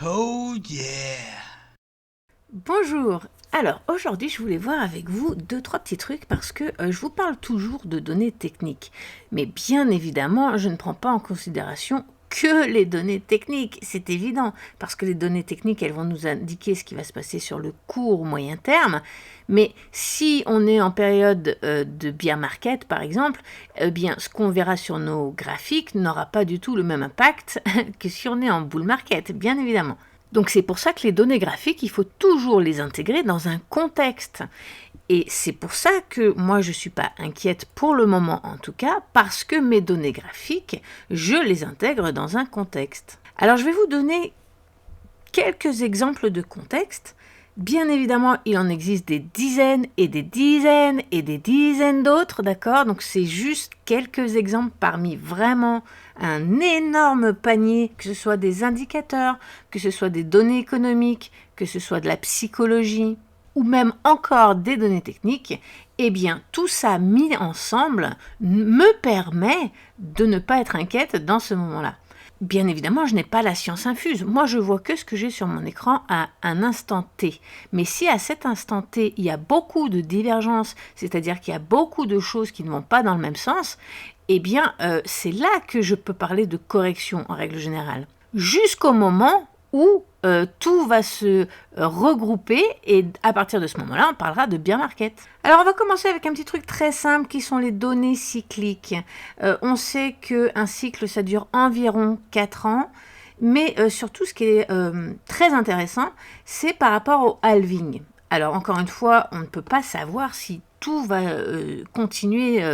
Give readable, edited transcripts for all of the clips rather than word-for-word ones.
Oh yeah! Bonjour. Alors aujourd'hui je voulais voir avec vous deux trois petits trucs parce que je vous parle toujours de données techniques. Mais bien évidemment je ne prends pas en considération que les données techniques, c'est évident, parce que les données techniques elles vont nous indiquer ce qui va se passer sur le court ou moyen terme. Mais si on est en période de bear market par exemple, eh bien ce qu'on verra sur nos graphiques n'aura pas du tout le même impact que si on est en bull market, bien évidemment. Donc c'est pour ça que les données graphiques, il faut toujours les intégrer dans un contexte. Et c'est pour ça que moi je ne suis pas inquiète pour le moment en tout cas, parce que mes données graphiques, je les intègre dans un contexte. Alors je vais vous donner quelques exemples de contexte. Bien évidemment, il en existe des dizaines et des dizaines et des dizaines d'autres, d'accord? Donc c'est juste quelques exemples parmi vraiment un énorme panier, que ce soit des indicateurs, que ce soit des données économiques, que ce soit de la psychologie, ou même encore des données techniques. Eh bien, tout ça mis ensemble me permet de ne pas être inquiète dans ce moment-là. Bien évidemment, je n'ai pas la science infuse. Moi, je vois que ce que j'ai sur mon écran à un instant T. Mais si à cet instant T, il y a beaucoup de divergences, c'est-à-dire qu'il y a beaucoup de choses qui ne vont pas dans le même sens, eh bien, c'est là que je peux parler de correction en règle générale. Jusqu'au moment où tout va se regrouper et à partir de ce moment-là, on parlera de bear market. Alors, on va commencer avec un petit truc très simple qui sont les données cycliques. On sait qu'un cycle, ça dure environ 4 ans, mais surtout, ce qui est très intéressant, c'est par rapport au halving. Alors, encore une fois, on ne peut pas savoir si tout va continuer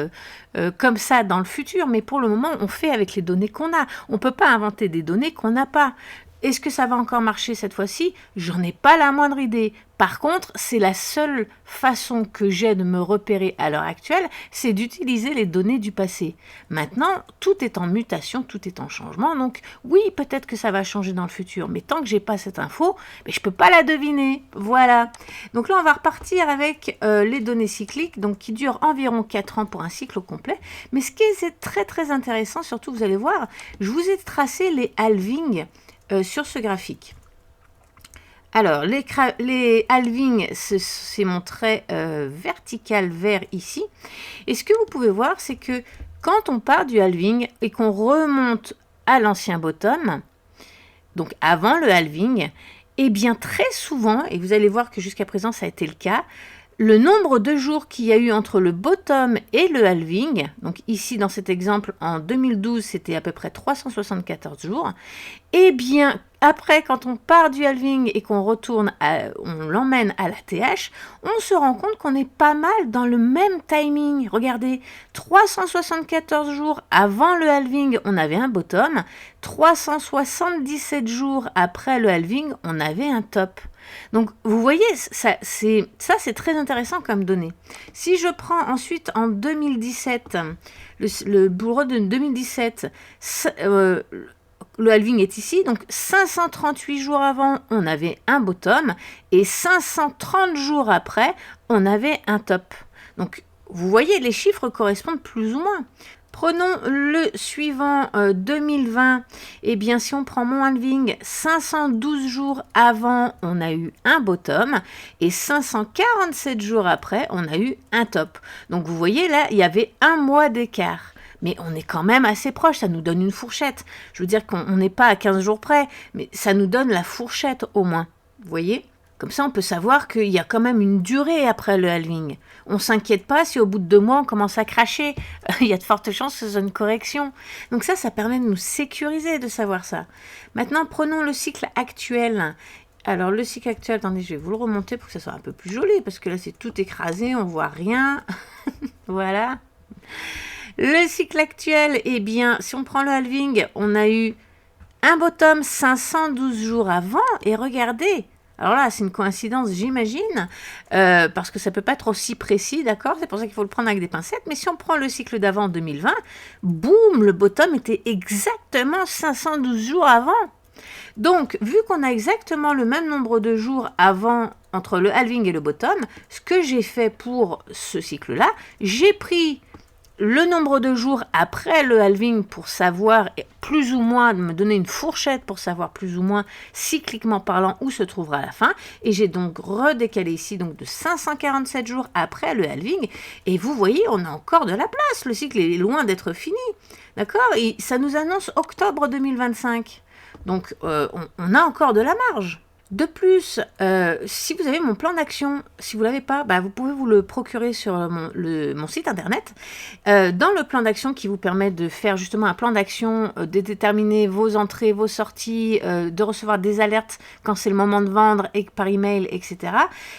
comme ça dans le futur, mais pour le moment, on fait avec les données qu'on a. On ne peut pas inventer des données qu'on n'a pas. Est-ce que ça va encore marcher cette fois-ci? J'en ai pas la moindre idée. Par contre, c'est la seule façon que j'ai de me repérer à l'heure actuelle, c'est d'utiliser les données du passé. Maintenant, tout est en mutation, tout est en changement, donc oui, peut-être que ça va changer dans le futur, mais tant que j'ai pas cette info, je peux pas la deviner. Voilà. Donc là, on va repartir avec les données cycliques, donc qui durent environ 4 ans pour un cycle complet. Mais ce qui est très très intéressant, surtout vous allez voir, je vous ai tracé les halvings sur ce graphique. Alors, les halvings, c'est mon trait vertical vert ici. Et ce que vous pouvez voir, c'est que quand on part du halving et qu'on remonte à l'ancien bottom, donc avant le halving, eh bien très souvent, et vous allez voir que jusqu'à présent ça a été le cas, le nombre de jours qu'il y a eu entre le bottom et le halving, donc ici dans cet exemple en 2012 c'était à peu près 374 jours, eh bien après quand on part du halving et qu'on retourne, on l'emmène à la TH, on se rend compte qu'on est pas mal dans le même timing. Regardez, 374 jours avant le halving on avait un bottom, 377 jours après le halving on avait un top. Donc, vous voyez, ça c'est très intéressant comme donnée. Si je prends ensuite en 2017, le bull run de 2017, le halving est ici, donc 538 jours avant, on avait un bottom, et 530 jours après, on avait un top. Donc, vous voyez, les chiffres correspondent plus ou moins. Prenons le suivant 2020. Eh bien, si on prend mon halving, 512 jours avant, on a eu un bottom et 547 jours après, on a eu un top. Donc, vous voyez là, il y avait un mois d'écart. Mais on est quand même assez proche, ça nous donne une fourchette. Je veux dire qu'on n'est pas à 15 jours près, mais ça nous donne la fourchette au moins. Vous voyez ? Comme ça, on peut savoir qu'il y a quand même une durée après le halving. On ne s'inquiète pas si au bout de 2 mois, on commence à cracher. Il y a de fortes chances que ce soit une correction. Donc ça permet de nous sécuriser de savoir ça. Maintenant, prenons le cycle actuel. Alors, le cycle actuel, attendez, je vais vous le remonter pour que ça soit un peu plus joli, parce que là, c'est tout écrasé, on ne voit rien. Voilà. Le cycle actuel, eh bien, si on prend le halving, on a eu un bottom 512 jours avant, et regardez, alors là, c'est une coïncidence, j'imagine, parce que ça ne peut pas être aussi précis, d'accord? C'est pour ça qu'il faut le prendre avec des pincettes. Mais si on prend le cycle d'avant 2020, boum, le bottom était exactement 512 jours avant. Donc, vu qu'on a exactement le même nombre de jours avant, entre le halving et le bottom, ce que j'ai fait pour ce cycle-là, j'ai pris le nombre de jours après le halving pour savoir plus ou moins, me donner une fourchette pour savoir plus ou moins cycliquement parlant où se trouvera la fin. Et j'ai donc redécalé ici donc de 547 jours après le halving. Et vous voyez, on a encore de la place. Le cycle est loin d'être fini. D'accord? Et ça nous annonce octobre 2025. Donc, on a encore de la marge. De plus, si vous avez mon plan d'action, si vous ne l'avez pas, vous pouvez vous le procurer sur mon site internet. Dans le plan d'action qui vous permet de faire justement un plan d'action, de déterminer vos entrées, vos sorties, de recevoir des alertes quand c'est le moment de vendre et par email, etc.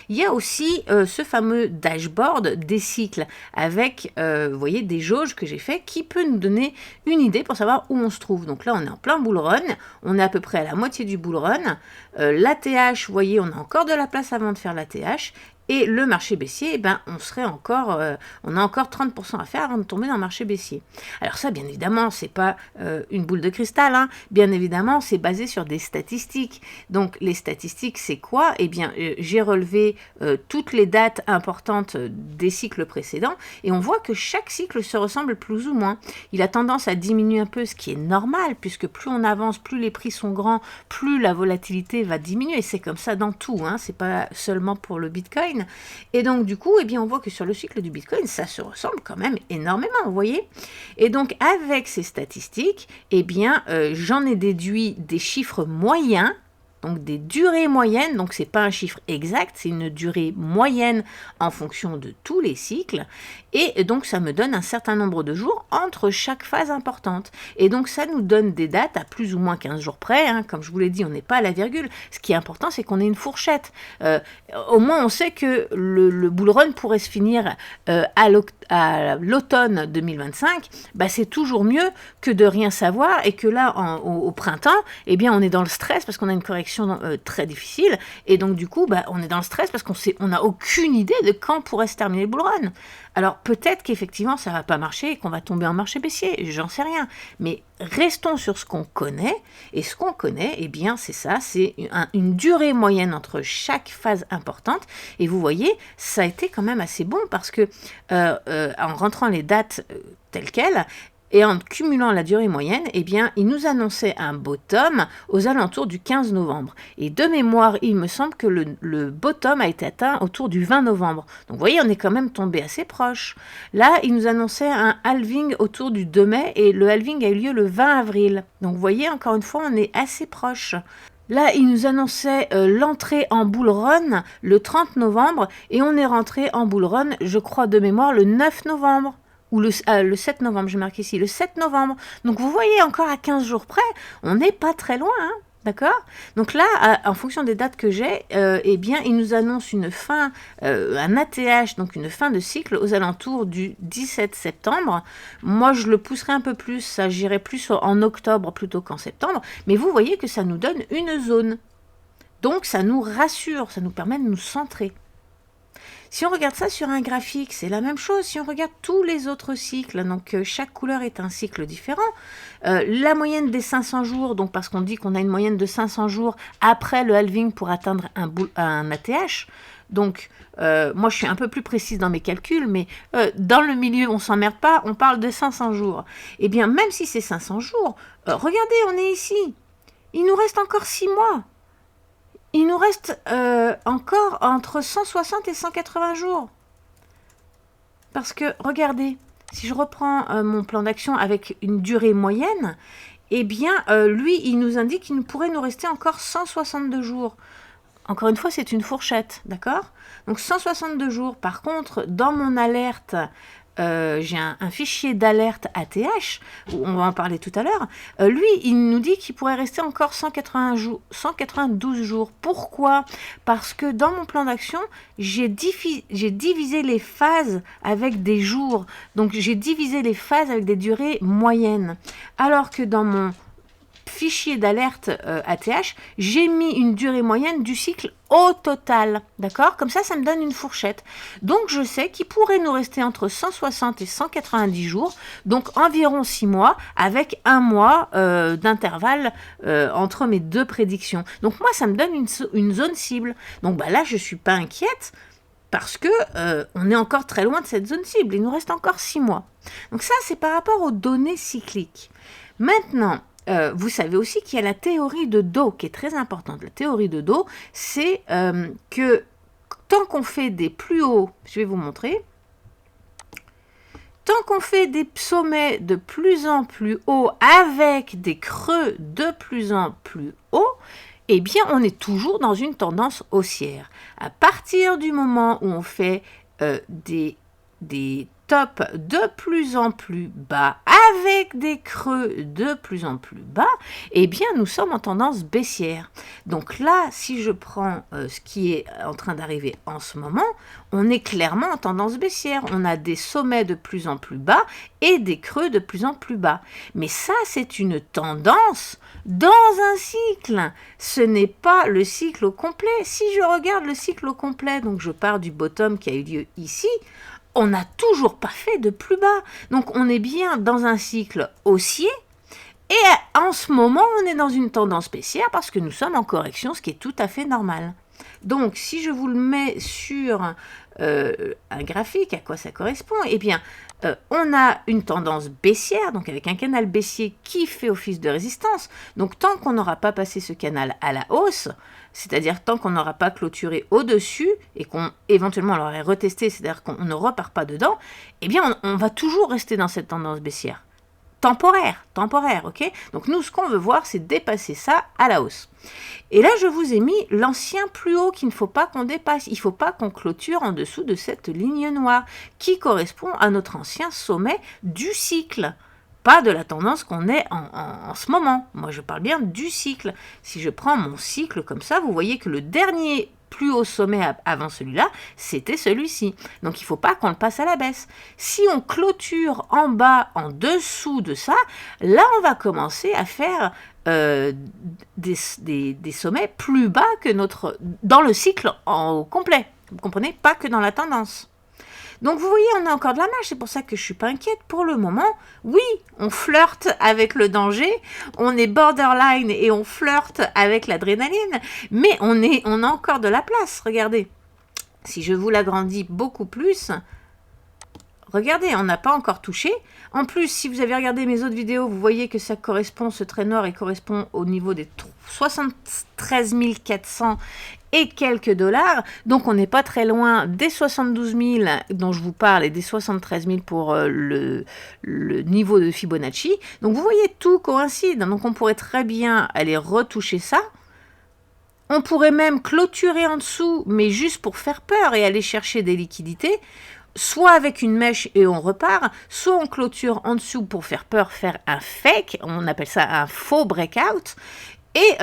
Il y a aussi ce fameux dashboard des cycles avec, vous voyez, des jauges que j'ai fait qui peut nous donner une idée pour savoir où on se trouve. Donc là, on est en plein bull run, on est à peu près à la moitié du bull run. L'ATH, vous voyez, on a encore de la place avant de faire l'ATH. Et le marché baissier, on a encore 30% à faire avant de tomber dans le marché baissier. Alors ça, bien évidemment, c'est pas une boule de cristal. Hein. Bien évidemment, c'est basé sur des statistiques. Donc les statistiques, c'est quoi? Eh bien, j'ai relevé toutes les dates importantes des cycles précédents et on voit que chaque cycle se ressemble plus ou moins. Il a tendance à diminuer un peu, ce qui est normal, puisque plus on avance, plus les prix sont grands, plus la volatilité va diminuer. C'est comme ça dans tout, hein. C'est pas seulement pour le Bitcoin. Et donc du coup, on voit que sur le cycle du Bitcoin, ça se ressemble quand même énormément, vous voyez. Et donc avec ces statistiques, j'en ai déduit des chiffres moyens, donc des durées moyennes, donc c'est pas un chiffre exact, c'est une durée moyenne en fonction de tous les cycles, et donc ça me donne un certain nombre de jours entre chaque phase importante. Et donc ça nous donne des dates à plus ou moins 15 jours près, hein. Comme je vous l'ai dit, on n'est pas à la virgule. Ce qui est important, c'est qu'on ait une fourchette. Au moins, on sait que le bull run pourrait se finir à l'automne 2025, c'est toujours mieux que de rien savoir, et que là, au printemps, on est dans le stress parce qu'on a une correction très difficile, et donc du coup on est dans le stress parce on n'a aucune idée de quand pourrait se terminer le bull run. Alors peut-être qu'effectivement ça va pas marcher et qu'on va tomber en marché baissier, j'en sais rien, mais restons sur ce qu'on connaît, et ce qu'on connaît, c'est ça, c'est une durée moyenne entre chaque phase importante. Et vous voyez, ça a été quand même assez bon parce que en rentrant les dates telles quelles, et en cumulant la durée moyenne, il nous annonçait un bottom aux alentours du 15 novembre. Et de mémoire, il me semble que le bottom a été atteint autour du 20 novembre. Donc vous voyez, on est quand même tombé assez proche. Là, il nous annonçait un halving autour du 2 mai, et le halving a eu lieu le 20 avril. Donc vous voyez, encore une fois, on est assez proche. Là, il nous annonçait l'entrée en bull run le 30 novembre, et on est rentré en bull run, je crois de mémoire, le 9 novembre. Ou le 7 novembre, je marque ici, le 7 novembre. Donc vous voyez, encore à 15 jours près, on n'est pas très loin, hein, d'accord? Donc là, en fonction des dates que j'ai, il nous annonce une fin, un ATH, donc une fin de cycle aux alentours du 17 septembre. Moi, je le pousserai un peu plus, ça j'irai plus en octobre plutôt qu'en septembre, mais vous voyez que ça nous donne une zone. Donc ça nous rassure, ça nous permet de nous centrer. Si on regarde ça sur un graphique, c'est la même chose. Si on regarde tous les autres cycles, donc chaque couleur est un cycle différent. La moyenne des 500 jours, donc parce qu'on dit qu'on a une moyenne de 500 jours après le halving pour atteindre un ATH. Donc, moi, je suis un peu plus précise dans mes calculs, mais dans le milieu, on ne s'emmerde pas, on parle de 500 jours. Eh bien, même si c'est 500 jours, regardez, on est ici. Il nous reste encore 6 mois. Il nous reste encore entre 160 et 180 jours. Parce que, regardez, si je reprends mon plan d'action avec une durée moyenne, lui, il nous indique qu'il pourrait nous rester encore 162 jours. Encore une fois, c'est une fourchette, d'accord? Donc 162 jours. Par contre, dans mon alerte, j'ai un fichier d'alerte ATH, où on va en parler tout à l'heure. Lui, il nous dit qu'il pourrait rester encore 192 jours. Pourquoi? Parce que dans mon plan d'action, j'ai divisé les phases avec des jours. Donc, j'ai divisé les phases avec des durées moyennes. Alors que dans mon fichier d'alerte ATH, j'ai mis une durée moyenne du cycle au total, d'accord? Comme ça, ça me donne une fourchette. Donc, je sais qu'il pourrait nous rester entre 160 et 190 jours, donc environ 6 mois, avec un mois d'intervalle entre mes deux prédictions. Donc, moi, ça me donne une zone cible. Donc, là, je ne suis pas inquiète. parce que on est encore très loin de cette zone cible. Il nous reste encore 6 mois. Donc ça, c'est par rapport aux données cycliques. Maintenant, vous savez aussi qu'il y a la théorie de dos qui est très importante. La théorie de dos, c'est que tant qu'on fait des plus hauts, je vais vous montrer, tant qu'on fait des sommets de plus en plus hauts avec des creux de plus en plus hauts, eh bien, on est toujours dans une tendance haussière. À partir du moment où on fait des tops de plus en plus bas avec des creux de plus en plus bas, eh bien, nous sommes en tendance baissière. Donc là, si je prends ce qui est en train d'arriver en ce moment, on est clairement en tendance baissière. On a des sommets de plus en plus bas et des creux de plus en plus bas. Mais ça, c'est une tendance dans un cycle. Ce n'est pas le cycle au complet. Si je regarde le cycle au complet, donc je pars du bottom qui a eu lieu ici, on n'a toujours pas fait de plus bas. Donc on est bien dans un cycle haussier. Et en ce moment, on est dans une tendance baissière parce que nous sommes en correction, ce qui est tout à fait normal. Donc, si je vous le mets sur un graphique, à quoi ça correspond? Eh bien, on a une tendance baissière, donc avec un canal baissier qui fait office de résistance. Donc, tant qu'on n'aura pas passé ce canal à la hausse, c'est-à-dire tant qu'on n'aura pas clôturé au-dessus et qu'on éventuellement l'aurait retesté, c'est-à-dire qu'on ne repart pas dedans, eh bien, on va toujours rester dans cette tendance baissière. Temporaire, ok? Donc nous, ce qu'on veut voir, c'est dépasser ça à la hausse. Et là, je vous ai mis l'ancien plus haut qu'il ne faut pas qu'on dépasse. Il ne faut pas qu'on clôture en dessous de cette ligne noire qui correspond à notre ancien sommet du cycle. Pas de la tendance qu'on est en ce moment. Moi, je parle bien du cycle. Si je prends mon cycle comme ça, vous voyez que le dernier plus haut sommet avant celui-là, c'était celui-ci. Donc, il ne faut pas qu'on le passe à la baisse. Si on clôture en bas, en dessous de ça, là, on va commencer à faire des sommets plus bas que dans le cycle au complet. Vous comprenez? Pas que dans la tendance. Donc, vous voyez, on a encore de la marge. C'est pour ça que je ne suis pas inquiète. Pour le moment, oui, on flirte avec le danger. On est borderline et on flirte avec l'adrénaline. Mais on a encore de la place. Regardez. Si je vous l'agrandis beaucoup plus, regardez, on n'a pas encore touché. En plus, si vous avez regardé mes autres vidéos, vous voyez que ça correspond, ce trait noir, il correspond au niveau des 73 400 et quelques dollars. Donc, on n'est pas très loin des 72 000 dont je vous parle et des 73 000 pour le niveau de Fibonacci. Donc, vous voyez, tout coïncide. Donc, on pourrait très bien aller retoucher ça. On pourrait même clôturer en dessous, mais juste pour faire peur et aller chercher des liquidités. Soit avec une mèche et on repart, soit on clôture en dessous pour faire peur, faire un fake, on appelle ça un faux breakout, et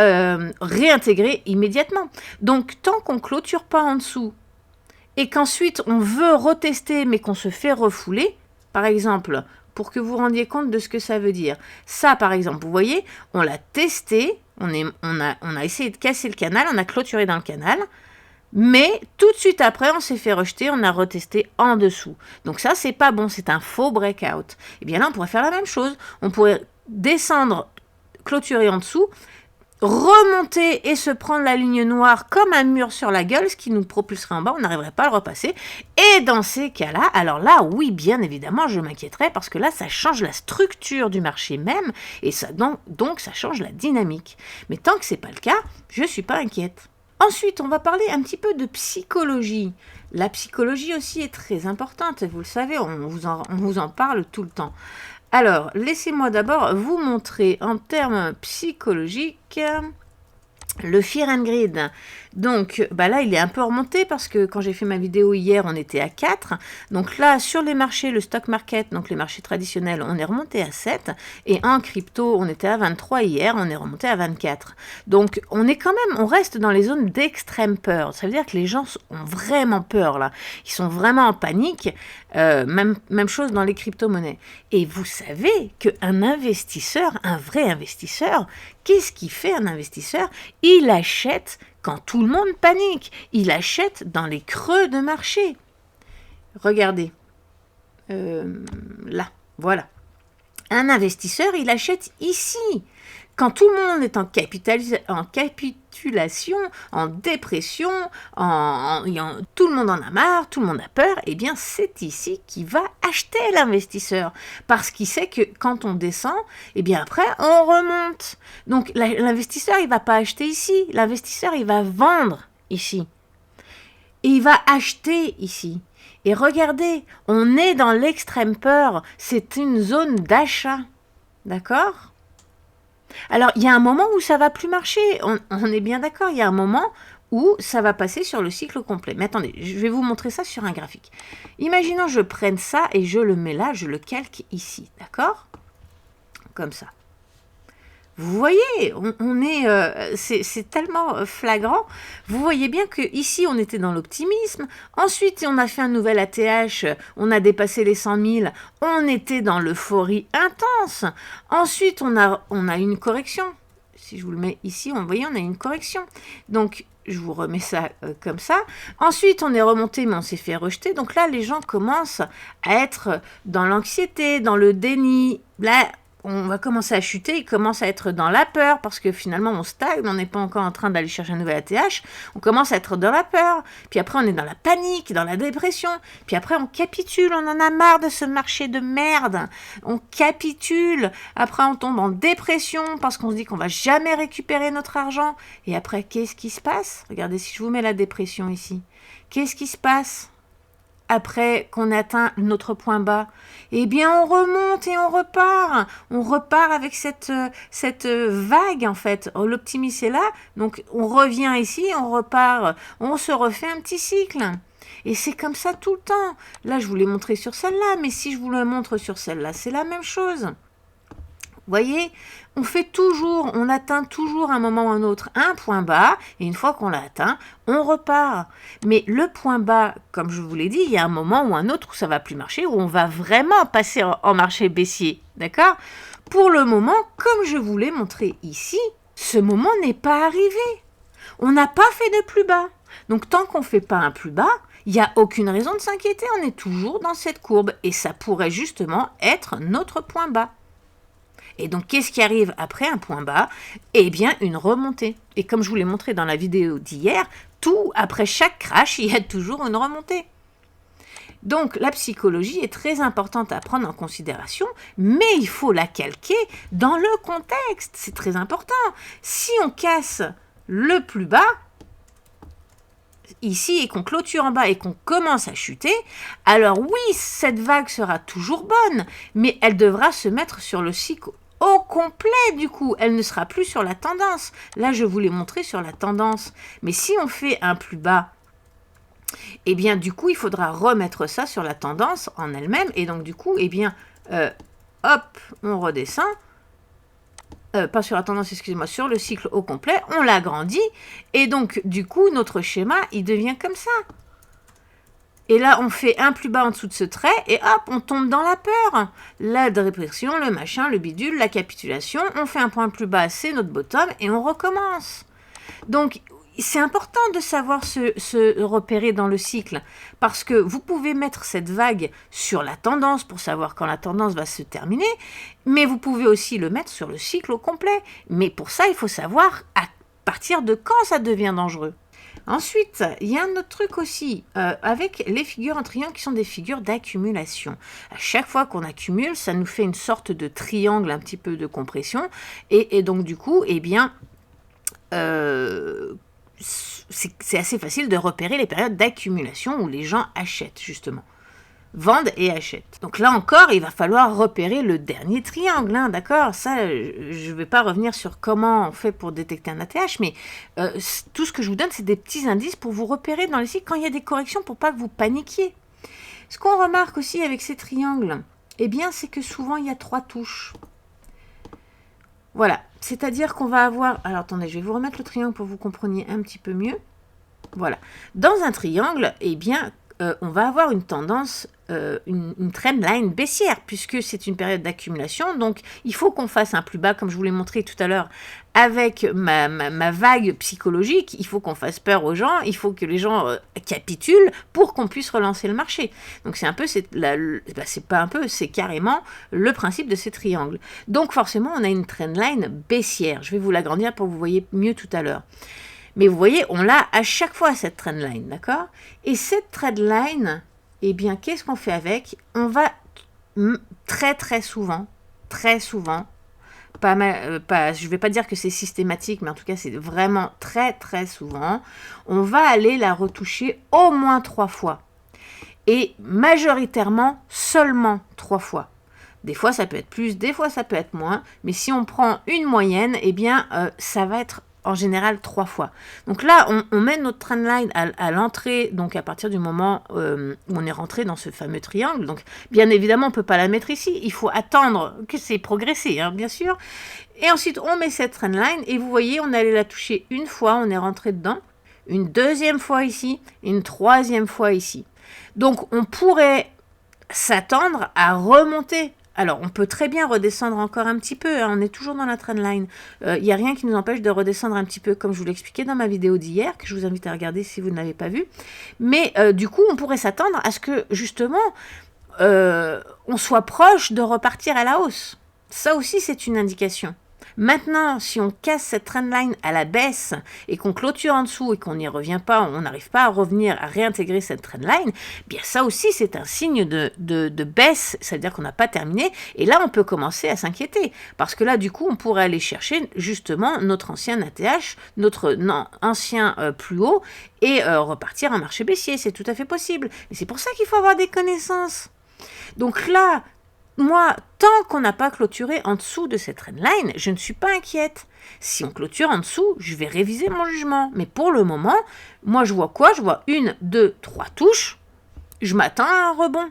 réintégrer immédiatement. Donc, tant qu'on ne clôture pas en dessous, et qu'ensuite on veut retester, mais qu'on se fait refouler, par exemple, pour que vous rendiez compte de ce que ça veut dire. Ça, par exemple, vous voyez, on l'a testé, on a essayé de casser le canal, on a clôturé dans le canal, mais tout de suite après, on s'est fait rejeter, on a retesté en dessous. Donc ça, c'est pas bon, c'est un faux breakout. Et bien là, on pourrait faire la même chose. On pourrait descendre, clôturer en dessous, remonter et se prendre la ligne noire comme un mur sur la gueule, ce qui nous propulserait en bas, on n'arriverait pas à le repasser. Et dans ces cas-là, alors là, oui, bien évidemment, je m'inquiéterais parce que là, ça change la structure du marché même et ça, donc ça change la dynamique. Mais tant que c'est pas le cas, je suis pas inquiète. Ensuite, on va parler un petit peu de psychologie. La psychologie aussi est très importante, vous le savez, on vous en parle tout le temps. Alors, laissez-moi d'abord vous montrer en termes psychologiques le Fear and Greed. Donc là, il est un peu remonté parce que quand j'ai fait ma vidéo hier, on était à 4. Donc là, sur les marchés, le stock market, donc les marchés traditionnels, on est remonté à 7. Et en crypto, on était à 23 hier, on est remonté à 24. Donc on reste dans les zones d'extrême peur. Ça veut dire que les gens ont vraiment peur là. Ils sont vraiment en panique. Même chose dans les crypto-monnaies. Et vous savez qu'un investisseur, un vrai investisseur, qu'est-ce qu'il fait un investisseur? Il achète quand tout le monde panique. Il achète dans les creux de marché. Regardez. Là, voilà. Un investisseur, il achète ici. Quand tout le monde est en capitulation, en dépression, tout le monde en a marre, tout le monde a peur, eh bien c'est ici qu'il va acheter l'investisseur. Parce qu'il sait que quand on descend, eh bien après on remonte. Donc l'investisseur il ne va pas acheter ici, l'investisseur il va vendre ici. Et il va acheter ici. Et regardez, on est dans l'extrême peur, c'est une zone d'achat. D'accord ? Alors, il y a un moment où ça va plus marcher, on est bien d'accord, il y a un moment où ça va passer sur le cycle complet. Mais attendez, je vais vous montrer ça sur un graphique. Imaginons je prenne ça et je le mets là, je le calque ici, d'accord ? Comme ça. Vous voyez, c'est tellement flagrant. Vous voyez bien que ici on était dans l'optimisme. Ensuite, on a fait un nouvel ATH, on a dépassé les 100 000. On était dans l'euphorie intense. Ensuite, on a une correction. Si je vous le mets ici, vous voyez, on a une correction. Donc, je vous remets ça comme ça. Ensuite, on est remonté, mais on s'est fait rejeter. Donc là, les gens commencent à être dans l'anxiété, dans le déni. Là, on va commencer à chuter, il commence à être dans la peur, parce que finalement on stagne, on n'est pas encore en train d'aller chercher un nouvel ATH, on commence à être dans la peur, puis après on est dans la panique, dans la dépression, puis après on capitule, on en a marre de ce marché de merde, on capitule, après on tombe en dépression, parce qu'on se dit qu'on va jamais récupérer notre argent, et après qu'est-ce qui se passe? Regardez, si je vous mets la dépression ici, qu'est-ce qui se passe après qu'on atteint notre point bas? Eh bien, on remonte et on repart. On repart avec cette vague, en fait. L'optimisme est là, donc on revient ici, on repart, on se refait un petit cycle. Et c'est comme ça tout le temps. Là, je vous l'ai montré sur celle-là, mais si je vous le montre sur celle-là, c'est la même chose. Vous voyez, on atteint toujours un moment ou un autre un point bas, et une fois qu'on l'a atteint, on repart. Mais le point bas, comme je vous l'ai dit, il y a un moment ou un autre où ça va plus marcher, où on va vraiment passer en marché baissier, d'accord? Pour le moment, comme je vous l'ai montré ici, ce moment n'est pas arrivé. On n'a pas fait de plus bas. Donc tant qu'on ne fait pas un plus bas, il n'y a aucune raison de s'inquiéter, on est toujours dans cette courbe, et ça pourrait justement être notre point bas. Et donc, qu'est-ce qui arrive après un point bas? Eh bien, une remontée. Et comme je vous l'ai montré dans la vidéo d'hier, après chaque crash, il y a toujours une remontée. Donc, la psychologie est très importante à prendre en considération, mais il faut la calquer dans le contexte. C'est très important. Si on casse le plus bas, ici, et qu'on clôture en bas et qu'on commence à chuter, alors oui, cette vague sera toujours bonne, mais elle devra se mettre sur le cycle au complet, du coup, elle ne sera plus sur la tendance. Là, je vous l'ai montré sur la tendance. Mais si on fait un plus bas, eh bien, du coup, il faudra remettre ça sur la tendance en elle-même. Et donc, du coup, eh bien, hop, on redescend. Pas sur la tendance, excusez-moi, sur le cycle au complet. On l'agrandit. Et donc, du coup, notre schéma, il devient comme ça. Et là, on fait un plus bas en dessous de ce trait, et hop, on tombe dans la peur. La dépression, le machin, le bidule, la capitulation, on fait un point plus bas, c'est notre bottom, et on recommence. Donc, c'est important de savoir se repérer dans le cycle, parce que vous pouvez mettre cette vague sur la tendance pour savoir quand la tendance va se terminer, mais vous pouvez aussi le mettre sur le cycle au complet. Mais pour ça, il faut savoir à partir de quand ça devient dangereux. Ensuite, il y a un autre truc aussi, avec les figures en triangle qui sont des figures d'accumulation. À chaque fois qu'on accumule, ça nous fait une sorte de triangle, un petit peu de compression, et donc du coup, eh bien, c'est assez facile de repérer les périodes d'accumulation où les gens achètent, justement. Vendent et achètent. Donc là encore, il va falloir repérer le dernier triangle, hein, d'accord? Ça, je ne vais pas revenir sur comment on fait pour détecter un ATH, mais tout ce que je vous donne, c'est des petits indices pour vous repérer dans les cycles quand il y a des corrections pour pas que vous paniquiez. Ce qu'on remarque aussi avec ces triangles, eh bien, c'est que souvent, il y a 3 touches. Voilà, c'est-à-dire qu'on va avoir... Alors, attendez, je vais vous remettre le triangle pour que vous compreniez un petit peu mieux. Voilà. Dans un triangle, eh bien... on va avoir une tendance, une trendline baissière, puisque c'est une période d'accumulation. Donc, il faut qu'on fasse un plus bas, comme je vous l'ai montré tout à l'heure, avec ma vague psychologique. Il faut qu'on fasse peur aux gens, il faut que les gens capitulent pour qu'on puisse relancer le marché. Donc, c'est un peu, c'est pas un peu, c'est carrément le principe de ces triangles. Donc, forcément, on a une trendline baissière. Je vais vous l'agrandir pour que vous voyez mieux tout à l'heure. Mais vous voyez, on l'a à chaque fois, cette trendline, d'accord? Et cette trendline, eh bien, qu'est-ce qu'on fait avec? On va très souvent, pas mal, je ne vais pas dire que c'est systématique, mais en tout cas, c'est vraiment très souvent, on va aller la retoucher au moins 3 fois. Et majoritairement, seulement 3 fois. Des fois, ça peut être plus, des fois, ça peut être moins. Mais si on prend une moyenne, eh bien, ça va être en général 3 fois. Donc là, on met notre trendline à l'entrée, donc à partir du moment où on est rentré dans ce fameux triangle. Donc, bien évidemment, on ne peut pas la mettre ici. Il faut attendre que c'est progressé, hein, bien sûr. Et ensuite, on met cette trendline et vous voyez, on allait la toucher une fois, on est rentré dedans. Une deuxième fois ici, une troisième fois ici. Donc, on pourrait s'attendre à remonter. Alors, on peut très bien redescendre encore un petit peu, hein, on est toujours dans la trendline. Il n'y a rien qui nous empêche de redescendre un petit peu, comme je vous l'expliquais dans ma vidéo d'hier, que je vous invite à regarder si vous ne l'avez pas vue. Mais du coup, on pourrait s'attendre à ce que, justement, on soit proche de repartir à la hausse. Ça aussi, c'est une indication. Maintenant, si on casse cette trendline à la baisse et qu'on clôture en dessous et qu'on n'y revient pas, on n'arrive pas à revenir à réintégrer cette trendline, bien ça aussi c'est un signe de baisse, c'est-à-dire qu'on n'a pas terminé. Et là, on peut commencer à s'inquiéter parce que là, du coup, on pourrait aller chercher justement notre ancien ATH, notre ancien plus haut et repartir en marché baissier. C'est tout à fait possible. Mais c'est pour ça qu'il faut avoir des connaissances. Donc là, moi, tant qu'on n'a pas clôturé en dessous de cette trendline, je ne suis pas inquiète. Si on clôture en dessous, je vais réviser mon jugement. Mais pour le moment, moi je vois quoi? Je vois 1, 2, 3 touches. Je m'attends à un rebond.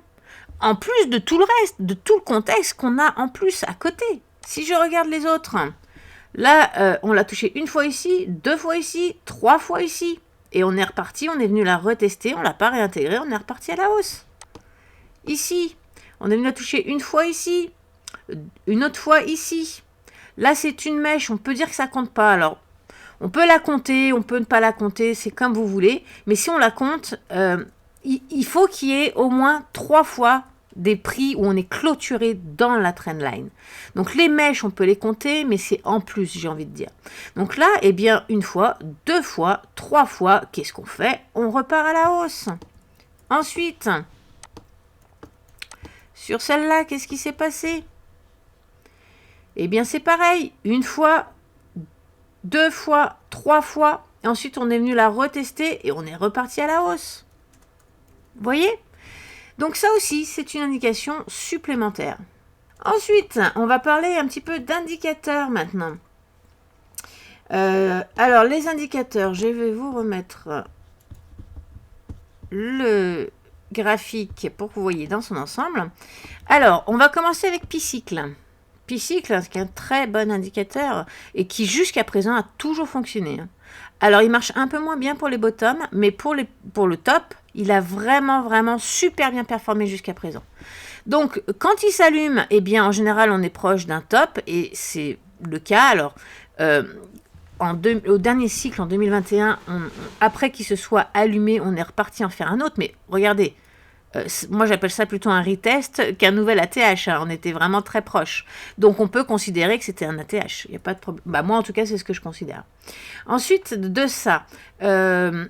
En plus de tout le reste, de tout le contexte qu'on a en plus à côté. Si je regarde les autres, là, on l'a touché une fois ici, 2 fois ici, 3 fois ici. Et on est reparti, on est venu la retester, on ne l'a pas réintégrée, on est reparti à la hausse. Ici, on est venu la toucher une fois ici, une autre fois ici. Là, c'est une mèche, on peut dire que ça compte pas. Alors, on peut la compter, on peut ne pas la compter, c'est comme vous voulez. Mais si on la compte, il faut qu'il y ait au moins 3 fois des prix où on est clôturé dans la trendline. Donc, les mèches, on peut les compter, mais c'est en plus, j'ai envie de dire. Donc là, eh bien, une fois, 2 fois, 3 fois, qu'est-ce qu'on fait? On repart à la hausse. Ensuite, sur celle-là, qu'est-ce qui s'est passé? Eh bien, c'est pareil. 1 fois, 2 fois, 3 fois. Et ensuite, on est venu la retester et on est reparti à la hausse. Vous voyez? Donc ça aussi, c'est une indication supplémentaire. Ensuite, on va parler un petit peu d'indicateurs maintenant. Alors, les indicateurs, je vais vous remettre le graphique pour que vous voyez dans son ensemble. Alors, on va commencer avec Pi-cycle. Pi-cycle, c'est un très bon indicateur et qui jusqu'à présent a toujours fonctionné. Alors, il marche un peu moins bien pour les bottoms, mais pour le top, il a vraiment super bien performé jusqu'à présent. Donc, quand il s'allume, eh bien, en général, on est proche d'un top et c'est le cas. Alors, au dernier cycle, en 2021, après qu'il se soit allumé, on est reparti en faire un autre. Mais regardez, moi j'appelle ça plutôt un retest qu'un nouvel ATH. Hein. On était vraiment très proche. Donc on peut considérer que c'était un ATH. Il n'y a pas de problème. Bah, moi en tout cas, c'est ce que je considère. Ensuite de ça,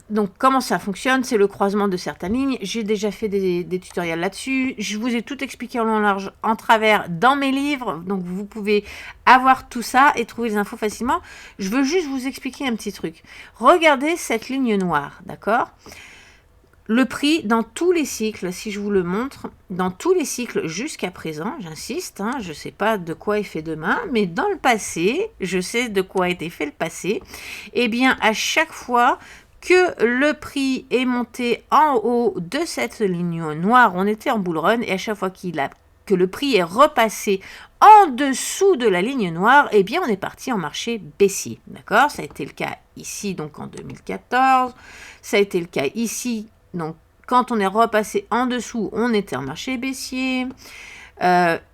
donc comment ça fonctionne? C'est le croisement de certaines lignes. J'ai déjà fait des tutoriels là-dessus. Je vous ai tout expliqué en long, large, en travers dans mes livres. Donc vous pouvez avoir tout ça et trouver les infos facilement. Je veux juste vous expliquer un petit truc. Regardez cette ligne noire, d'accord? Le prix dans tous les cycles, si je vous le montre, dans tous les cycles jusqu'à présent, j'insiste, hein, je ne sais pas de quoi est fait demain, mais dans le passé, je sais de quoi a été fait le passé, eh bien à chaque fois que le prix est monté en haut de cette ligne noire, on était en bull run, et à chaque fois que le prix est repassé en dessous de la ligne noire, eh bien on est parti en marché baissier, d'accord? Ça a été le cas ici, donc en 2014, ça a été le cas ici, donc quand on est repassé en dessous, on était en marché baissier.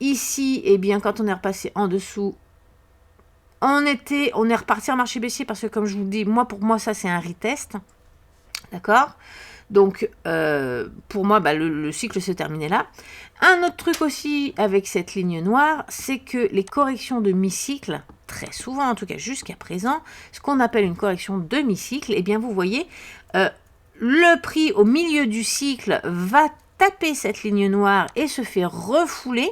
Ici, eh bien, quand on est repassé en dessous, on est reparti en marché baissier parce que, comme je vous le dis, pour moi, ça, c'est un retest. D'accord? Donc, pour moi, le cycle se terminait là. Un autre truc aussi avec cette ligne noire, c'est que les corrections de mi-cycle, très souvent, en tout cas jusqu'à présent, ce qu'on appelle une correction de mi-cycle, eh bien, vous voyez, le prix au milieu du cycle va taper cette ligne noire et se fait refouler.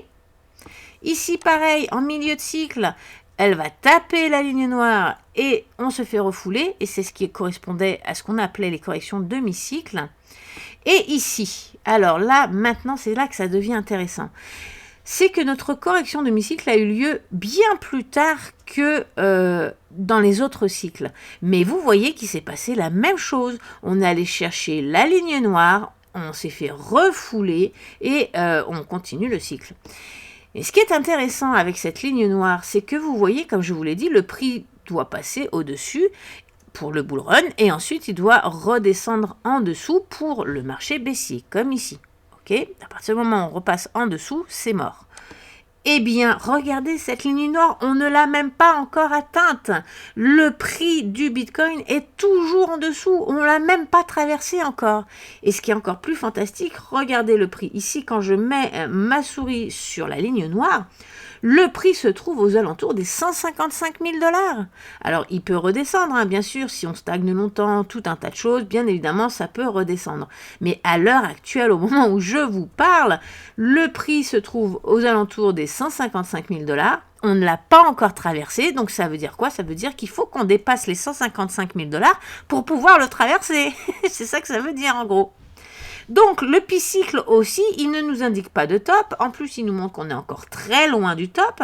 Ici, pareil, en milieu de cycle, elle va taper la ligne noire et on se fait refouler. Et c'est ce qui correspondait à ce qu'on appelait les corrections demi-cycle. Et ici, alors là, maintenant, c'est là que ça devient intéressant. C'est que notre correction demi-cycle a eu lieu bien plus tard que dans les autres cycles. Mais vous voyez qu'il s'est passé la même chose. On est allé chercher la ligne noire, on s'est fait refouler et on continue le cycle. Et ce qui est intéressant avec cette ligne noire, c'est que vous voyez, comme je vous l'ai dit, le prix doit passer au-dessus pour le bull run et ensuite il doit redescendre en dessous pour le marché baissier, comme ici. Okay, à partir du moment où on repasse en dessous, c'est mort. Eh bien, regardez cette ligne noire, on ne l'a même pas encore atteinte. Le prix du Bitcoin est toujours en dessous, on ne l'a même pas traversé encore. Et ce qui est encore plus fantastique, regardez le prix. Ici, quand je mets ma souris sur la ligne noire, le prix se trouve aux alentours des 155 000 $. Alors, il peut redescendre, hein, bien sûr, si on stagne longtemps, tout un tas de choses, bien évidemment, ça peut redescendre. Mais à l'heure actuelle, au moment où je vous parle, le prix se trouve aux alentours des 155 000 $. On ne l'a pas encore traversé, donc ça veut dire quoi? Ça veut dire qu'il faut qu'on dépasse les 155 000 $ pour pouvoir le traverser. C'est ça que ça veut dire, en gros. Donc, le pi-cycle aussi, il ne nous indique pas de top. En plus, il nous montre qu'on est encore très loin du top.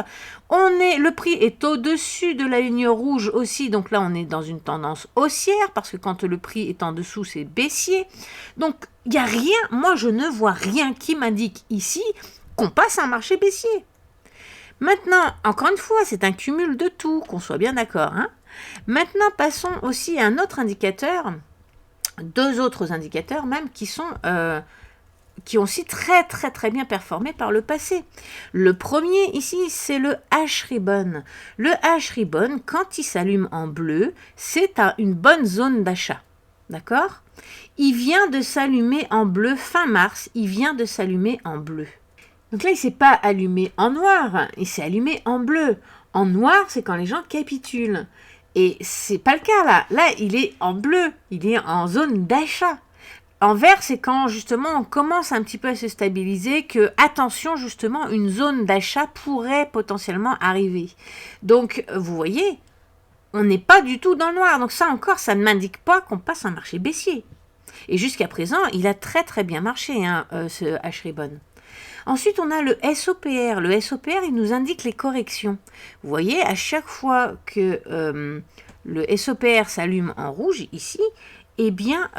Le prix est au-dessus de la ligne rouge aussi. Donc là, on est dans une tendance haussière parce que quand le prix est en dessous, c'est baissier. Donc, il n'y a rien, moi, je ne vois rien qui m'indique ici qu'on passe un marché baissier. Maintenant, encore une fois, c'est un cumul de tout, qu'on soit bien d'accord. Hein. Maintenant, passons aussi à un autre indicateur. Deux autres indicateurs même qui ont aussi très bien performé par le passé. Le premier ici, c'est le H-ribbon. Le H-ribbon, quand il s'allume en bleu, c'est une bonne zone d'achat. D'accord? Il vient de s'allumer en bleu fin mars, il vient de s'allumer en bleu. Donc là, il ne s'est pas allumé en noir, il s'est allumé en bleu. En noir, c'est quand les gens capitulent. Et c'est pas le cas là. Là, il est en bleu, il est en zone d'achat. En vert, c'est quand justement on commence un petit peu à se stabiliser que, attention, justement, une zone d'achat pourrait potentiellement arriver. Donc, vous voyez, on n'est pas du tout dans le noir. Donc ça encore, ça ne m'indique pas qu'on passe un marché baissier. Et jusqu'à présent, il a très bien marché, hein, ce H-ribbon. Ensuite, on a le SOPR. Le SOPR, il nous indique les corrections. Vous voyez, à chaque fois que le SOPR s'allume en rouge, ici, eh bien,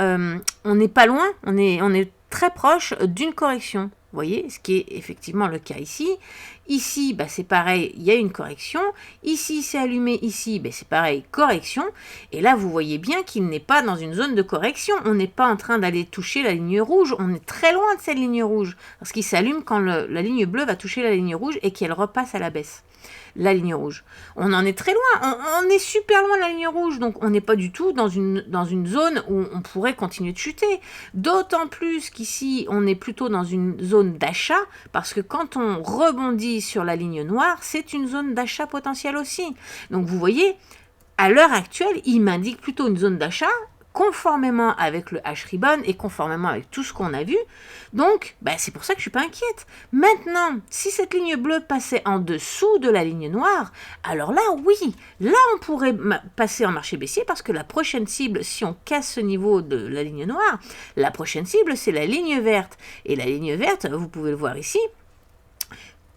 on n'est pas loin, on est très proche d'une correction. Vous voyez, ce qui est effectivement le cas ici. Ici, c'est pareil, il y a une correction. Ici, c'est allumé. Ici, c'est pareil, correction. Et là, vous voyez bien qu'il n'est pas dans une zone de correction. On n'est pas en train d'aller toucher la ligne rouge. On est très loin de cette ligne rouge. Parce qu'il s'allume quand la ligne bleue va toucher la ligne rouge et qu'elle repasse à la baisse. La ligne rouge. On en est très loin, on est super loin de la ligne rouge, donc on n'est pas du tout dans une zone où on pourrait continuer de chuter. D'autant plus qu'ici, on est plutôt dans une zone d'achat, parce que quand on rebondit sur la ligne noire, c'est une zone d'achat potentielle aussi. Donc vous voyez, à l'heure actuelle, il m'indique plutôt une zone d'achat, conformément avec le H-ribbon et conformément avec tout ce qu'on a vu. Donc, c'est pour ça que je ne suis pas inquiète. Maintenant, si cette ligne bleue passait en dessous de la ligne noire, alors là, oui, là, on pourrait passer en marché baissier parce que la prochaine cible, si on casse ce niveau de la ligne noire, la prochaine cible, c'est la ligne verte. Et la ligne verte, vous pouvez le voir ici,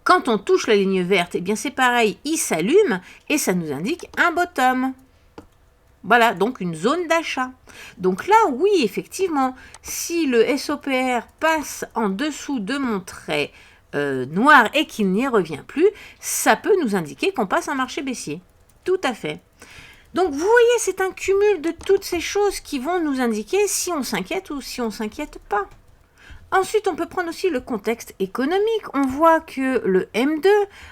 quand on touche la ligne verte, eh bien c'est pareil, il s'allume et ça nous indique un bottom. Voilà, donc une zone d'achat. Donc là, oui, effectivement, si le SOPR passe en dessous de mon trait noir et qu'il n'y revient plus, ça peut nous indiquer qu'on passe un marché baissier. Tout à fait. Donc vous voyez, c'est un cumul de toutes ces choses qui vont nous indiquer si on s'inquiète ou si on ne s'inquiète pas. Ensuite, on peut prendre aussi le contexte économique. On voit que le M2,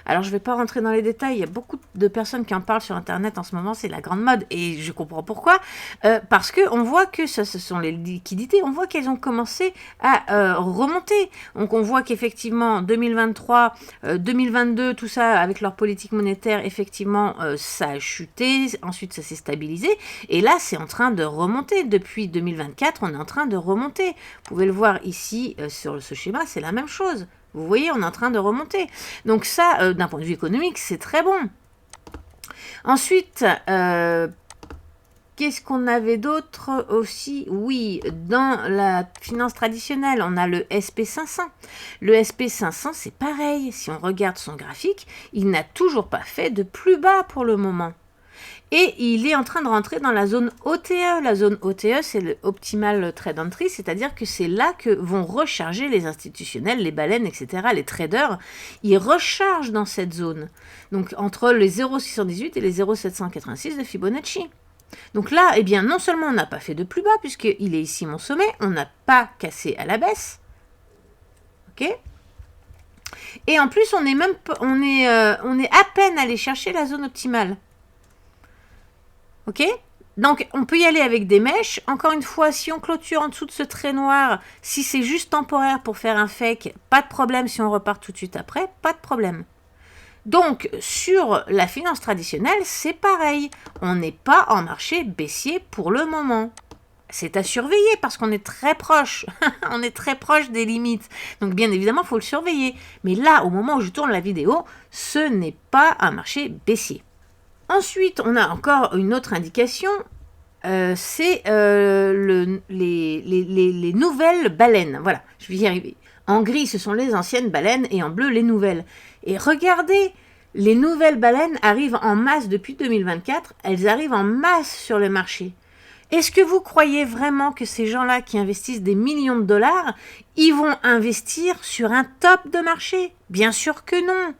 alors je ne vais pas rentrer dans les détails, il y a beaucoup de personnes qui en parlent sur Internet en ce moment, c'est la grande mode, et je comprends pourquoi. Parce qu'on voit que ce sont les liquidités, on voit qu'elles ont commencé à remonter. Donc on voit qu'effectivement, 2023, 2022, tout ça, avec leur politique monétaire, effectivement, ça a chuté, ensuite ça s'est stabilisé, et là, c'est en train de remonter. Depuis 2024, on est en train de remonter. Vous pouvez le voir ici, sur ce schéma, c'est la même chose. Vous voyez, on est en train de remonter. Donc ça, d'un point de vue économique, c'est très bon. Ensuite, qu'est-ce qu'on avait d'autre aussi? Oui, dans la finance traditionnelle, on a le SP500. Le SP500, c'est pareil. Si on regarde son graphique, il n'a toujours pas fait de plus bas pour le moment. Et il est en train de rentrer dans la zone OTE. La zone OTE, c'est le Optimal Trade Entry, c'est-à-dire que c'est là que vont recharger les institutionnels, les baleines, etc., les traders. Ils rechargent dans cette zone. Donc, entre les 0,618 et les 0,786 de Fibonacci. Donc là, eh bien, non seulement on n'a pas fait de plus bas, puisqu'il est ici mon sommet, on n'a pas cassé à la baisse. OK ? Et en plus, on est à peine allé chercher la zone optimale. Ok? Donc, on peut y aller avec des mèches. Encore une fois, si on clôture en dessous de ce trait noir, si c'est juste temporaire pour faire un fake, pas de problème. Si on repart tout de suite après, pas de problème. Donc, sur la finance traditionnelle, c'est pareil. On n'est pas en marché baissier pour le moment. C'est à surveiller parce qu'on est très proche. On est très proche des limites. Donc, bien évidemment, il faut le surveiller. Mais là, au moment où je tourne la vidéo, ce n'est pas un marché baissier. Ensuite, on a encore une autre indication, c'est les nouvelles baleines. Voilà, je vais y arriver. En gris, ce sont les anciennes baleines et en bleu, les nouvelles. Et regardez, les nouvelles baleines arrivent en masse depuis 2024. Elles arrivent en masse sur le marché. Est-ce que vous croyez vraiment que ces gens-là qui investissent des millions de dollars, ils vont investir sur un top de marché? Bien sûr que non.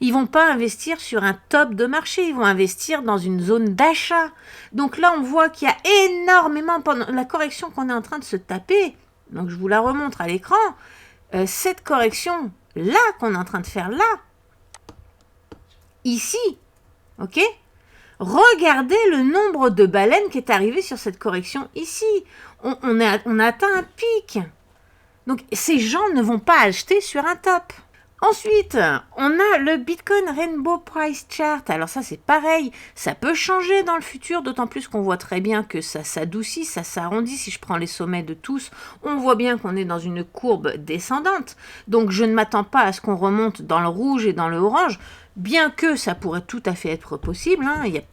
Ils ne vont pas investir sur un top de marché, ils vont investir dans une zone d'achat. Donc là, on voit qu'il y a énormément, pendant la correction qu'on est en train de se taper, donc je vous la remontre à l'écran, cette correction-là qu'on est en train de faire là, ici, ok? Regardez le nombre de baleines qui est arrivé sur cette correction ici. On a atteint un pic. Donc ces gens ne vont pas acheter sur un top. Ensuite, on a le Bitcoin Rainbow Price Chart. Alors ça, c'est pareil. Ça peut changer dans le futur, d'autant plus qu'on voit très bien que ça s'adoucit, ça s'arrondit. Si je prends les sommets de tous, on voit bien qu'on est dans une courbe descendante. Donc, je ne m'attends pas à ce qu'on remonte dans le rouge et dans le orange, bien que ça pourrait tout à fait être possible. Hein. Il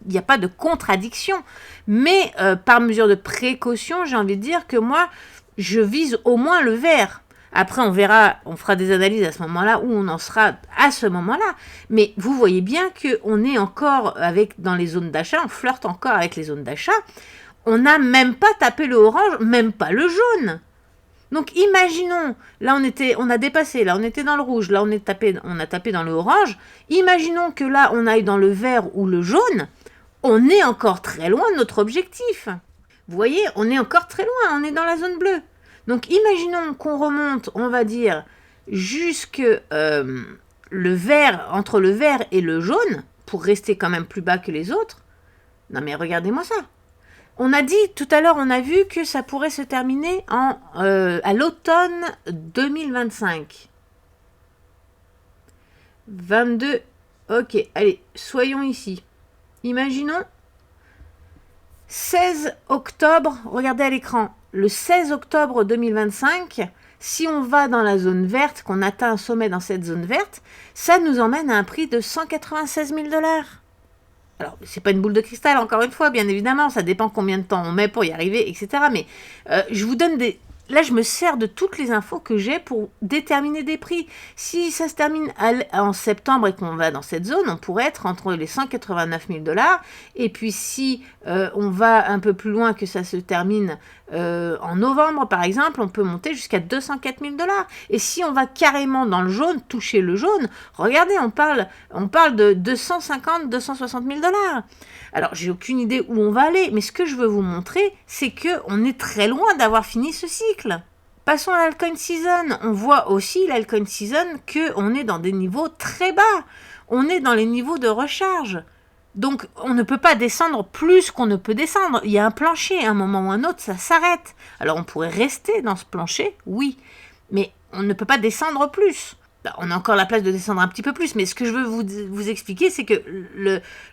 n'y a pas de contradiction. Mais par mesure de précaution, j'ai envie de dire que moi, je vise au moins le vert. Après, on verra, on fera des analyses à ce moment-là, où on en sera à ce moment-là. Mais vous voyez bien qu'on est encore dans les zones d'achat, on flirte encore avec les zones d'achat. On n'a même pas tapé le orange, même pas le jaune. Donc imaginons, là on a dépassé, là on était dans le rouge, là on a tapé dans le orange. Imaginons que là on aille dans le vert ou le jaune. On est encore très loin de notre objectif. Vous voyez, on est encore très loin, on est dans la zone bleue. Donc, imaginons qu'on remonte, on va dire, jusque le vert, entre le vert et le jaune, pour rester quand même plus bas que les autres. Non, mais regardez-moi ça. On a dit, tout à l'heure, on a vu que ça pourrait se terminer à l'automne 2025. 22, ok, allez, soyons ici. Imaginons 16 octobre, regardez à l'écran, le 16 octobre 2025, si on va dans la zone verte, qu'on atteint un sommet dans cette zone verte, ça nous emmène à un prix de 196 000 $. Alors, c'est pas une boule de cristal, encore une fois, bien évidemment, ça dépend combien de temps on met pour y arriver, etc. Mais je vous donne des... Là, je me sers de toutes les infos que j'ai pour déterminer des prix. Si ça se termine en septembre et qu'on va dans cette zone, on pourrait être entre les 189 000 $. Et puis, si on va un peu plus loin, que ça se termine en novembre, par exemple, on peut monter jusqu'à 204 000 $. Et si on va carrément dans le jaune, toucher le jaune, regardez, on parle de 250, 260 000 $. Alors, j'ai aucune idée où on va aller, mais ce que je veux vous montrer, c'est qu'on est très loin d'avoir fini ce cycle. Passons à l'Alcoin Season. On voit aussi l'Alcoin Season qu'on est dans des niveaux très bas. On est dans les niveaux de recharge. Donc, on ne peut pas descendre plus qu'on ne peut descendre. Il y a un plancher, à un moment ou un autre, ça s'arrête. Alors, on pourrait rester dans ce plancher, oui, mais on ne peut pas descendre plus. On a encore la place de descendre un petit peu plus, mais ce que je veux vous expliquer, c'est que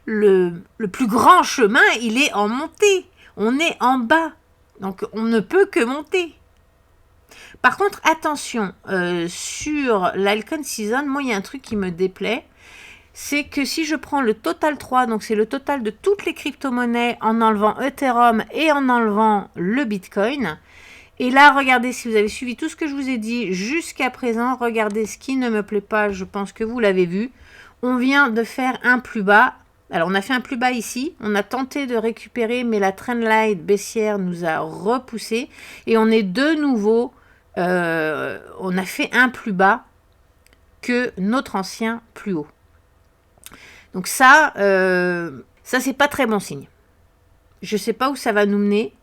le plus grand chemin, il est en montée. On est en bas, donc on ne peut que monter. Par contre, attention, sur l'Alcoin Season, moi, il y a un truc qui me déplaît, c'est que si je prends le total 3, donc c'est le total de toutes les crypto-monnaies en enlevant Ethereum et en enlevant le Bitcoin, et là, regardez, si vous avez suivi tout ce que je vous ai dit jusqu'à présent, regardez ce qui ne me plaît pas, je pense que vous l'avez vu, on vient de faire un plus bas. Alors, on a fait un plus bas ici, on a tenté de récupérer, mais la trendline baissière nous a repoussé, et on est de nouveau, on a fait un plus bas que notre ancien plus haut. Donc ça c'est pas très bon signe. Je sais pas où ça va nous mener.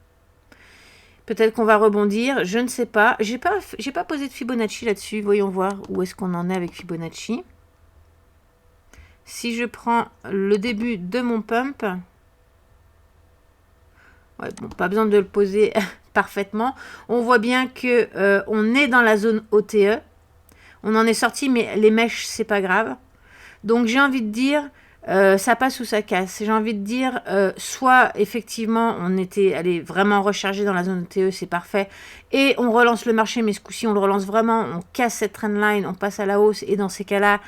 Peut-être qu'on va rebondir, je ne sais pas. J'ai pas posé de Fibonacci là-dessus. Voyons voir où est-ce qu'on en est avec Fibonacci. Si je prends le début de mon pump, ouais, bon, pas besoin de le poser parfaitement. On voit bien que on est dans la zone OTE. On en est sorti, mais les mèches, c'est pas grave. Donc j'ai envie de dire, ça passe ou ça casse. J'ai envie de dire, soit effectivement on était allé vraiment recharger dans la zone OTE, c'est parfait, et on relance le marché, mais ce coup-ci on le relance vraiment, on casse cette trendline, on passe à la hausse, et dans ces cas-là,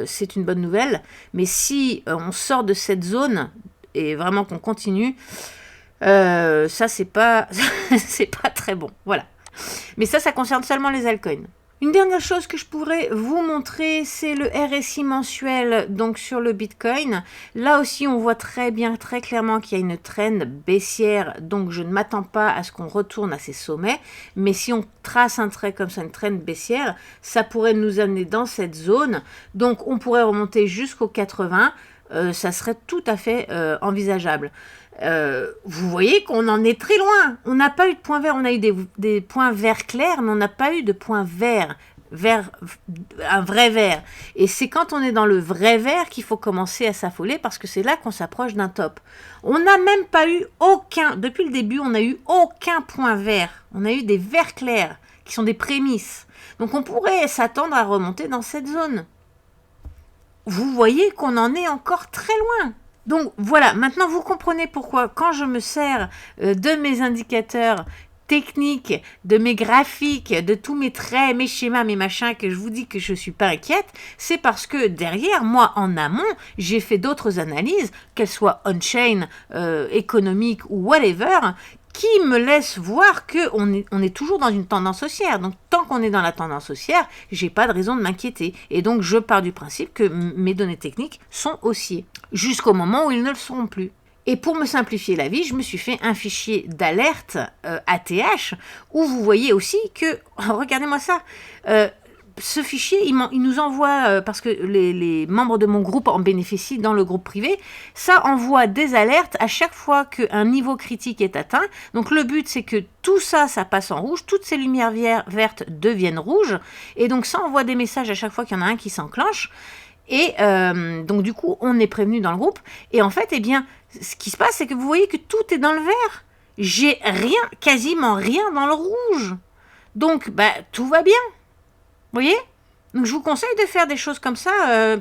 c'est une bonne nouvelle. Mais si on sort de cette zone, et vraiment qu'on continue, ça c'est pas, c'est pas très bon. Voilà. Mais ça concerne seulement les altcoins. Une dernière chose que je pourrais vous montrer, c'est le RSI mensuel, donc sur le Bitcoin. Là aussi, on voit très bien, très clairement qu'il y a une trend baissière, donc je ne m'attends pas à ce qu'on retourne à ces sommets. Mais si on trace un trait comme ça, une trend baissière, ça pourrait nous amener dans cette zone. Donc on pourrait remonter jusqu'au 80, ça serait tout à fait envisageable. Vous voyez qu'on en est très loin. On n'a pas eu de points verts, on a eu des points verts clairs, mais on n'a pas eu de points verts, un vrai vert. Et c'est quand on est dans le vrai vert qu'il faut commencer à s'affoler, parce que c'est là qu'on s'approche d'un top. On n'a même pas eu depuis le début, on n'a eu aucun point vert. On a eu des verts clairs, qui sont des prémices. Donc on pourrait s'attendre à remonter dans cette zone. Vous voyez qu'on en est encore très loin. Donc voilà, maintenant vous comprenez pourquoi quand je me sers de mes indicateurs techniques, de mes graphiques, de tous mes traits, mes schémas, mes machins, que je vous dis que je ne suis pas inquiète, c'est parce que derrière, moi, en amont, j'ai fait d'autres analyses, qu'elles soient on-chain, économiques ou whatever, qui me laisse voir qu'on est toujours dans une tendance haussière. Donc, tant qu'on est dans la tendance haussière, j'ai pas de raison de m'inquiéter. Et donc, je pars du principe que mes données techniques sont haussiers, jusqu'au moment où ils ne le seront plus. Et pour me simplifier la vie, je me suis fait un fichier d'alerte ATH, où vous voyez aussi que, regardez-moi ça, ce fichier, il nous envoie, parce que les membres de mon groupe en bénéficient dans le groupe privé, ça envoie des alertes à chaque fois qu'un niveau critique est atteint. Donc le but, c'est que tout ça, ça passe en rouge, toutes ces lumières vertes deviennent rouges, et donc ça envoie des messages à chaque fois qu'il y en a un qui s'enclenche. Et donc du coup, on est prévenu dans le groupe. Et en fait, eh bien, ce qui se passe, c'est que vous voyez que tout est dans le vert. J'ai rien, quasiment rien dans le rouge. Donc, tout va bien. Vous voyez? Donc, je vous conseille de faire des choses comme ça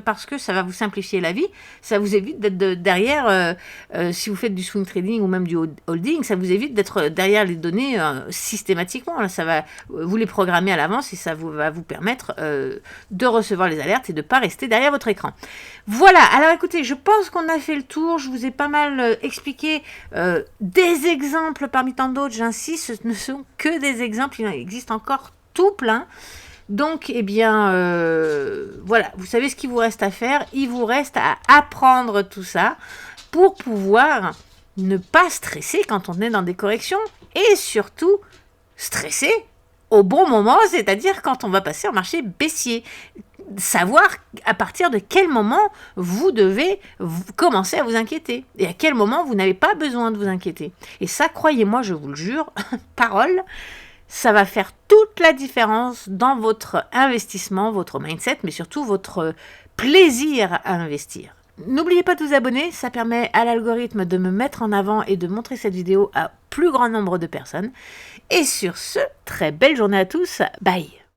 parce que ça va vous simplifier la vie. Ça vous évite d'être derrière, si vous faites du swing trading ou même du holding, ça vous évite d'être derrière les données systématiquement. Là, ça va vous les programmer à l'avance et ça va vous permettre de recevoir les alertes et de ne pas rester derrière votre écran. Voilà, alors écoutez, je pense qu'on a fait le tour. Je vous ai pas mal expliqué des exemples parmi tant d'autres. J'insiste, ce ne sont que des exemples. Il en existe encore tout plein. Donc, eh bien, voilà, vous savez ce qu'il vous reste à faire. Il vous reste à apprendre tout ça pour pouvoir ne pas stresser quand on est dans des corrections et surtout stresser au bon moment, c'est-à-dire quand on va passer en marché baissier. Savoir à partir de quel moment vous devez commencer à vous inquiéter et à quel moment vous n'avez pas besoin de vous inquiéter. Et ça, croyez-moi, je vous le jure, parole, Ça va faire toute la différence dans votre investissement, votre mindset, mais surtout votre plaisir à investir. N'oubliez pas de vous abonner, ça permet à l'algorithme de me mettre en avant et de montrer cette vidéo à plus grand nombre de personnes. Et sur ce, très belle journée à tous, bye!